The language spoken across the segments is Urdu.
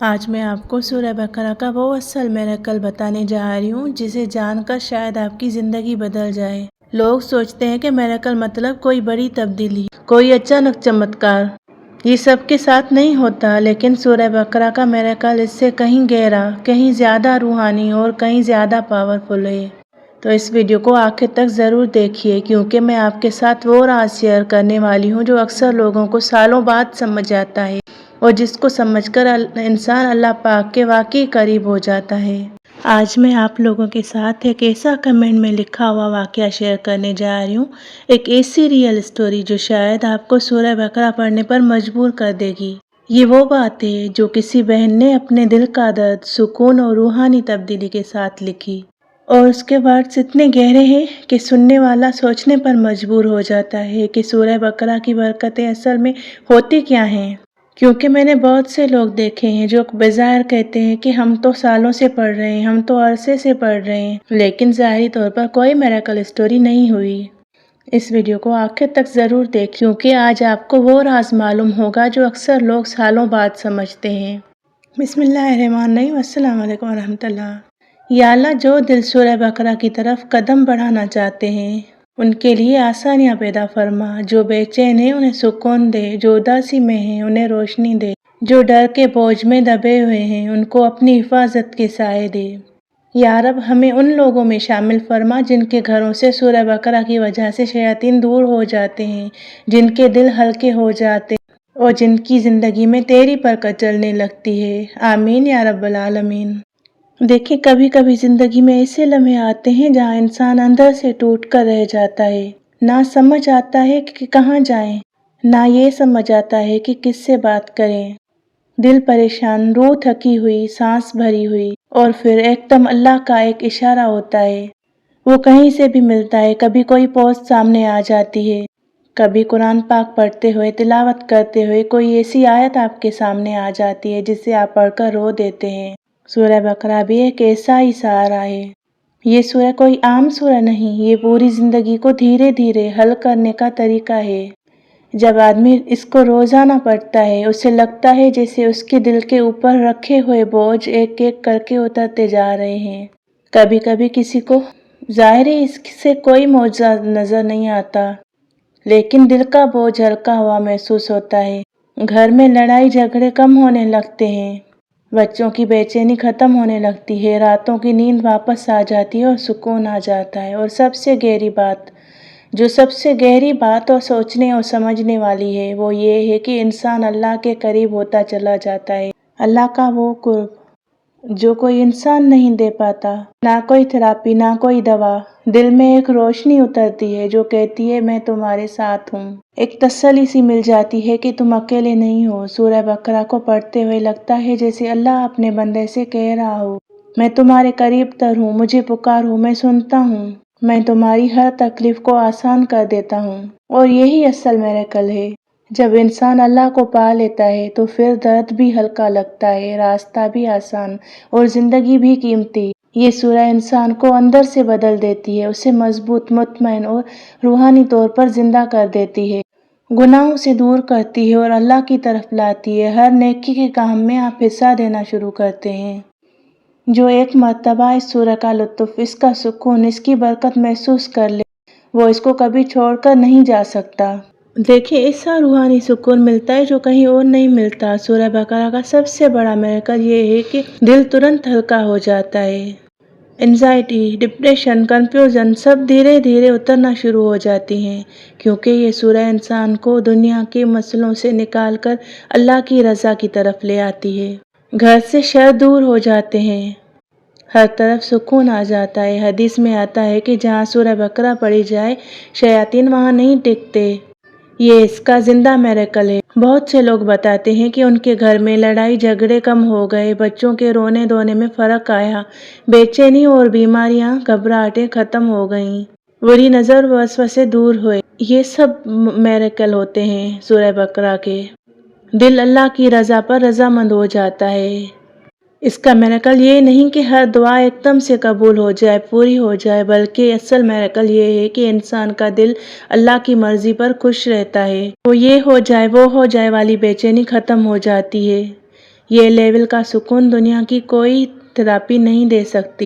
آج میں آپ کو سورہ بقرہ کا وہ اصل میریکل بتانے جا رہی ہوں جسے جان کر شاید آپ کی زندگی بدل جائے۔ لوگ سوچتے ہیں کہ میریکل مطلب کوئی بڑی تبدیلی، کوئی اچانک چمتکار۔ یہ سب کے ساتھ نہیں ہوتا، لیکن سورہ بقرہ کا میریکل اس سے کہیں گہرا، کہیں زیادہ روحانی اور کہیں زیادہ پاورفل ہے۔ تو اس ویڈیو کو آخر تک ضرور دیکھیے، کیونکہ میں آپ کے ساتھ وہ راز شیئر کرنے والی ہوں جو اکثر لوگوں کو سالوں بعد سمجھ آتا ہے، اور جس کو سمجھ کر انسان اللہ پاک کے واقعی قریب ہو جاتا ہے۔ آج میں آپ لوگوں کے ساتھ ایک ایسا کمنٹ میں لکھا ہوا واقعہ شیئر کرنے جا رہی ہوں، ایک ایسی ریئل اسٹوری جو شاید آپ کو سورہ بقرہ پڑھنے پر مجبور کر دے گی۔ یہ وہ بات ہے جو کسی بہن نے اپنے دل کا درد، سکون اور روحانی تبدیلی کے ساتھ لکھی، اور اس کے ورڈز اتنے گہرے ہیں کہ سننے والا سوچنے پر مجبور ہو جاتا ہے کہ سورہ بقرہ کی برکتیں اصل میں ہوتی کیا ہیں۔ کیونکہ میں نے بہت سے لوگ دیکھے ہیں جو بظاہر کہتے ہیں کہ ہم تو سالوں سے پڑھ رہے ہیں، ہم تو عرصے سے پڑھ رہے ہیں، لیکن ظاہری طور پر کوئی میریکل اسٹوری نہیں ہوئی۔ اس ویڈیو کو آخر تک ضرور دیکھیں، کیونکہ آج آپ کو وہ راز معلوم ہوگا جو اکثر لوگ سالوں بعد سمجھتے ہیں۔ بسم اللہ الرحمن الرحیم۔ السلام علیکم ورحمۃ اللہ۔ یا اللہ، جو دل سورہ بقرہ کی طرف قدم بڑھانا چاہتے ہیں ان کے لیے آسانیاں پیدا فرما، جو بے چین ہیں انہیں سکون دے، جو اداسی میں ہیں انہیں روشنی دے، جو ڈر کے بوجھ میں دبے ہوئے ہیں ان کو اپنی حفاظت کے سائے دے۔ یا رب، ہمیں ان لوگوں میں شامل فرما جن کے گھروں سے سورہ بقرہ کی وجہ سے شیاطین دور ہو جاتے ہیں، جن کے دل ہلکے ہو جاتے ہیں اور جن کی زندگی میں تیری برکت چلنے لگتی ہے۔ آمین یا رب العالمین۔ دیکھیں، کبھی کبھی زندگی میں ایسے لمحے آتے ہیں جہاں انسان اندر سے ٹوٹ کر رہ جاتا ہے، نہ سمجھ آتا ہے کہ کہاں جائیں، نہ یہ سمجھ آتا ہے کہ کس سے بات کریں۔ دل پریشان، روح تھکی ہوئی، سانس بھری ہوئی، اور پھر ایک دم اللہ کا ایک اشارہ ہوتا ہے۔ وہ کہیں سے بھی ملتا ہے، کبھی کوئی پوسٹ سامنے آ جاتی ہے، کبھی قرآن پاک پڑھتے ہوئے، تلاوت کرتے ہوئے کوئی ایسی آیت آپ کے سامنے آ جاتی ہے جسے آپ پڑھ کر رو دیتے ہیں۔ سورہ بقرہ بھی ایک ایسا ہی سہارا ہے۔ یہ سورہ کوئی عام سورہ نہیں، یہ پوری زندگی کو دھیرے دھیرے حل کرنے کا طریقہ ہے۔ جب آدمی اس کو روزانہ پڑھتا ہے، اسے لگتا ہے جیسے اس کے دل کے اوپر رکھے ہوئے بوجھ ایک ایک کر کے اترتے جا رہے ہیں۔ کبھی کبھی کسی کو ظاہری اس سے کوئی معجزہ نظر نہیں آتا، لیکن دل کا بوجھ ہلکا ہوا محسوس ہوتا ہے۔ گھر میں لڑائی جھگڑے کم ہونے لگتے ہیں، بچوں کی بے چینی ختم ہونے لگتی ہے، راتوں کی نیند واپس آ جاتی ہے اور سکون آ جاتا ہے۔ اور سب سے گہری بات، جو سب سے گہری بات اور سوچنے اور سمجھنے والی ہے، وہ یہ ہے کہ انسان اللہ کے قریب ہوتا چلا جاتا ہے۔ اللہ کا وہ قرب جو کوئی انسان نہیں دے پاتا، نہ کوئی تھراپی، نہ کوئی دوا۔ دل میں ایک روشنی اترتی ہے جو کہتی ہے میں تمہارے ساتھ ہوں۔ ایک تسلی سی مل جاتی ہے کہ تم اکیلے نہیں ہو۔ سورہ بقرہ کو پڑھتے ہوئے لگتا ہے جیسے اللہ اپنے بندے سے کہہ رہا ہو، میں تمہارے قریب تر ہوں، مجھے پکارو، میں سنتا ہوں، میں تمہاری ہر تکلیف کو آسان کر دیتا ہوں۔ اور یہی اصل میریکل ہے۔ جب انسان اللہ کو پا لیتا ہے تو پھر درد بھی ہلکا لگتا ہے، راستہ بھی آسان، اور زندگی بھی قیمتی۔ یہ سورہ انسان کو اندر سے بدل دیتی ہے، اسے مضبوط، مطمئن اور روحانی طور پر زندہ کر دیتی ہے، گناہوں سے دور کرتی ہے اور اللہ کی طرف لاتی ہے۔ ہر نیکی کے کام میں آپ حصہ دینا شروع کرتے ہیں۔ جو ایک مرتبہ اس سورہ کا لطف، اس کا سکون، اس کی برکت محسوس کر لے، وہ اس کو کبھی چھوڑ کر نہیں جا سکتا۔ دیکھیں، ایسا روحانی سکون ملتا ہے جو کہیں اور نہیں ملتا۔ سورہ بقرہ کا سب سے بڑا میریکل یہ ہے کہ دل ترنت ہلکا ہو جاتا ہے۔ انزائٹی، ڈپریشن، کنفیوژن سب دھیرے دھیرے اترنا شروع ہو جاتی ہیں، کیونکہ یہ سورہ انسان کو دنیا کے مسئلوں سے نکال کر اللہ کی رضا کی طرف لے آتی ہے۔ گھر سے شر دور ہو جاتے ہیں، ہر طرف سکون آ جاتا ہے۔ حدیث میں آتا ہے کہ جہاں سورہ بقرہ پڑھی جائے، شیاطین وہاں نہیں ٹکتے۔ یہ اس کا زندہ میریکل ہے۔ بہت سے لوگ بتاتے ہیں کہ ان کے گھر میں لڑائی جھگڑے کم ہو گئے، بچوں کے رونے دھونے میں فرق آیا، بے چینی اور بیماریاں، گھبراہٹیں ختم ہو گئیں، بری نظر وسوسے دور ہوئے۔ یہ سب میریکل ہوتے ہیں سورہ بقرہ کے۔ دل اللہ کی رضا پر رضامند ہو جاتا ہے۔ اس کا میریکل یہ نہیں کہ ہر دعا ایک دم سے قبول ہو جائے، پوری ہو جائے، بلکہ اصل میریکل یہ ہے کہ انسان کا دل اللہ کی مرضی پر خوش رہتا ہے۔ وہ یہ ہو جائے، وہ ہو جائے والی بے چینی ختم ہو جاتی ہے۔ یہ لیول کا سکون دنیا کی کوئی تھراپی نہیں دے سکتی۔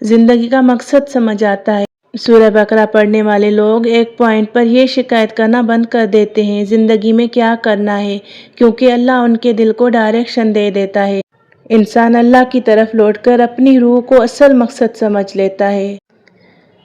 زندگی کا مقصد سمجھ آتا ہے۔ سورہ بقرہ پڑھنے والے لوگ ایک پوائنٹ پر یہ شکایت کرنا بند کر دیتے ہیں زندگی میں کیا کرنا ہے، کیونکہ اللہ ان کے دل کو ڈائریکشن دے دیتا ہے۔ انسان اللہ کی طرف لوٹ کر اپنی روح کو اصل مقصد سمجھ لیتا ہے۔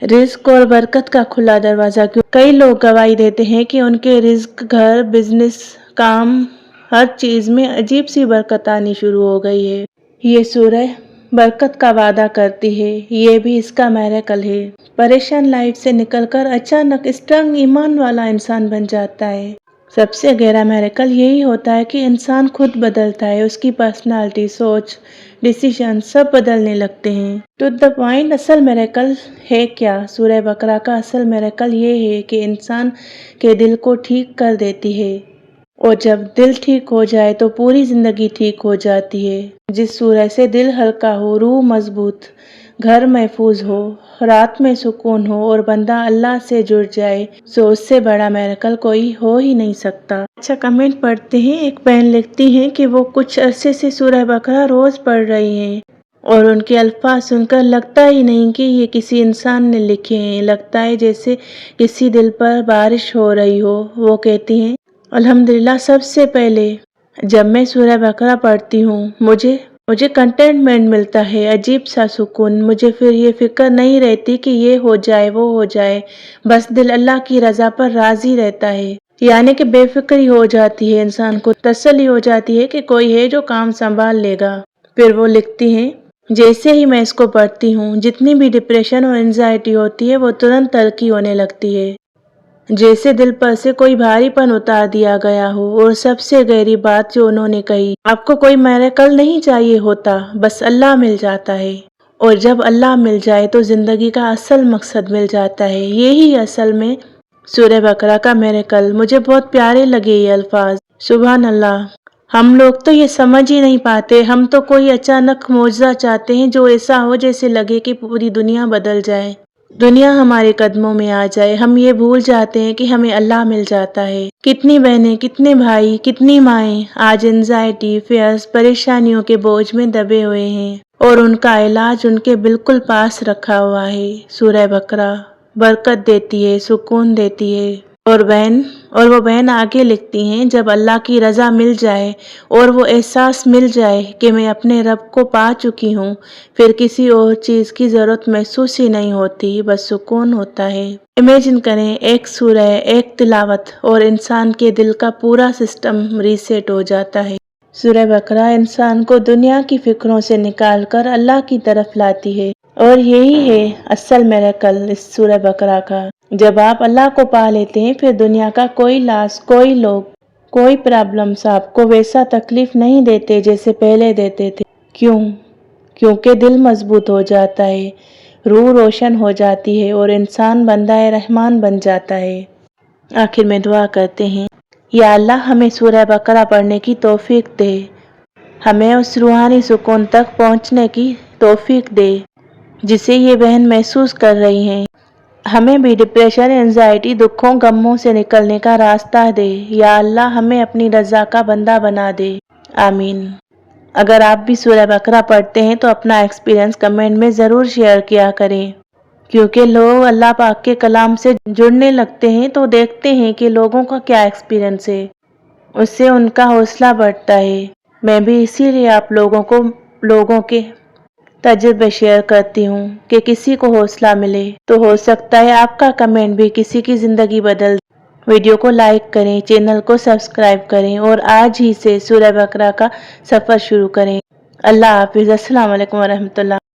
رزق اور برکت کا کھلا دروازہ۔ کئی لوگ گواہی دیتے ہیں کہ ان کے رزق، گھر، بزنس، کام، ہر چیز میں عجیب سی برکت آنی شروع ہو گئی ہے۔ یہ سورہ برکت کا وعدہ کرتی ہے، یہ بھی اس کا میریکل ہے۔ پریشان لائف سے نکل کر اچانک اسٹرانگ ایمان والا انسان بن جاتا ہے۔ سب سے گہرا میریکل یہی ہوتا ہے کہ انسان خود بدلتا ہے، اس کی پرسنالٹی، سوچ، ڈیسیژن سب بدلنے لگتے ہیں۔ ٹو دی پوائنٹ، اصل میریکل ہے کیا؟ سورہ بقرہ کا اصل میریکل یہ ہے کہ انسان کے دل کو ٹھیک کر دیتی ہے، اور جب دل ٹھیک ہو جائے تو پوری زندگی ٹھیک ہو جاتی ہے۔ جس سورہ سے دل ہلکا ہو، روح مضبوط، گھر محفوظ ہو، رات میں سکون ہو اور بندہ اللہ سے جڑ جائے، سو اس سے بڑا میریکل کوئی ہو ہی نہیں سکتا۔ اچھا کمنٹ پڑھتے ہیں۔ ایک بہن لکھتی ہیں کہ وہ کچھ عرصے سے سورہ بقرہ روز پڑھ رہی ہیں اور ان کے الفاظ سن کر لگتا ہی نہیں کہ یہ کسی انسان نے لکھے ہیں، لگتا ہے جیسے کسی دل پر بارش ہو رہی ہو۔ وہ کہتی ہیں، الحمدللہ، سب سے پہلے جب میں سورہ بقرہ پڑھتی ہوں مجھے کنٹینٹمنٹ ملتا ہے، عجیب سا سکون۔ مجھے پھر یہ فکر نہیں رہتی کہ یہ ہو جائے وہ ہو جائے، بس دل اللہ کی رضا پر راضی رہتا ہے۔ یعنی کہ بے فکری ہو جاتی ہے، انسان کو تسلی ہو جاتی ہے کہ کوئی ہے جو کام سنبھال لے گا۔ پھر وہ لکھتی ہیں، جیسے ہی میں اس کو پڑھتی ہوں جتنی بھی ڈپریشن اور انزائٹی ہوتی ہے وہ ترنت تلخی ہونے لگتی ہے، جیسے دل پر سے کوئی بھاری پن اتار دیا گیا ہو۔ اور سب سے گہری بات جو انہوں نے کہی، آپ کو کوئی میریکل نہیں چاہیے ہوتا، بس اللہ مل جاتا ہے، اور جب اللہ مل جائے تو زندگی کا اصل مقصد مل جاتا ہے۔ یہی اصل میں سورہ بقرہ کا میریکل۔ مجھے بہت پیارے لگے یہ الفاظ۔ سبحان اللہ۔ ہم لوگ تو یہ سمجھ ہی نہیں پاتے، ہم تو کوئی اچانک معجزہ چاہتے ہیں جو ایسا ہو جیسے لگے کہ پوری دنیا بدل جائے، دنیا ہمارے قدموں میں آ جائے۔ ہم یہ بھول جاتے ہیں کہ ہمیں اللہ مل جاتا ہے۔ کتنی بہنیں، کتنے بھائی، کتنی مائیں آج انزائٹی، فیئرس، پریشانیوں کے بوجھ میں دبے ہوئے ہیں، اور ان کا علاج ان کے بالکل پاس رکھا ہوا ہے۔ سورہ بقرہ برکت دیتی ہے، سکون دیتی ہے۔ اور وہ بہن آگے لکھتی ہیں، جب اللہ کی رضا مل جائے اور وہ احساس مل جائے کہ میں اپنے رب کو پا چکی ہوں، پھر کسی اور چیز کی ضرورت محسوس ہی نہیں ہوتی، بس سکون ہوتا ہے۔ امیجن کریں، ایک سورہ، ایک تلاوت، اور انسان کے دل کا پورا سسٹم ریسیٹ ہو جاتا ہے۔ سورہ بقرہ انسان کو دنیا کی فکروں سے نکال کر اللہ کی طرف لاتی ہے، اور یہی ہے اصل میریکل اس سورہ بقرہ کا۔ جب آپ اللہ کو پا لیتے ہیں، پھر دنیا کا کوئی لاس، کوئی لوگ، کوئی پرابلمز آپ کو ویسا تکلیف نہیں دیتے جیسے پہلے دیتے تھے۔ کیونکہ دل مضبوط ہو جاتا ہے، روح روشن ہو جاتی ہے، اور انسان بندہ رحمان بن جاتا ہے۔ آخر میں دعا کرتے ہیں، یا اللہ ہمیں سورہ بقرہ پڑھنے کی توفیق دے، ہمیں اس روحانی سکون تک پہنچنے کی توفیق دے جسے یہ بہن محسوس کر رہی ہیں۔ ہمیں بھی ڈپریشن، انزائٹی، دکھوں، غموں سے نکلنے کا راستہ دے۔ یا اللہ ہمیں اپنی رضا کا بندہ بنا دے، آمین۔ اگر آپ بھی سورہ بقرہ پڑھتے ہیں تو اپنا ایکسپیرینس کمنٹ میں ضرور شیئر کیا کریں، کیونکہ لوگ اللہ پاک کے کلام سے جڑنے لگتے ہیں تو دیکھتے ہیں کہ لوگوں کا کیا ایکسپیرینس ہے، اس سے ان کا حوصلہ بڑھتا ہے۔ میں بھی اسی لیے آپ لوگوں کے تجربے شیئر کرتی ہوں کہ کسی کو حوصلہ ملے، تو ہو سکتا ہے آپ کا کمنٹ بھی کسی کی زندگی بدل دے۔ ویڈیو کو لائک کریں، چینل کو سبسکرائب کریں، اور آج ہی سے سورہ بقرہ کا سفر شروع کریں۔ اللہ حافظ۔ السلام علیکم ورحمۃ اللہ۔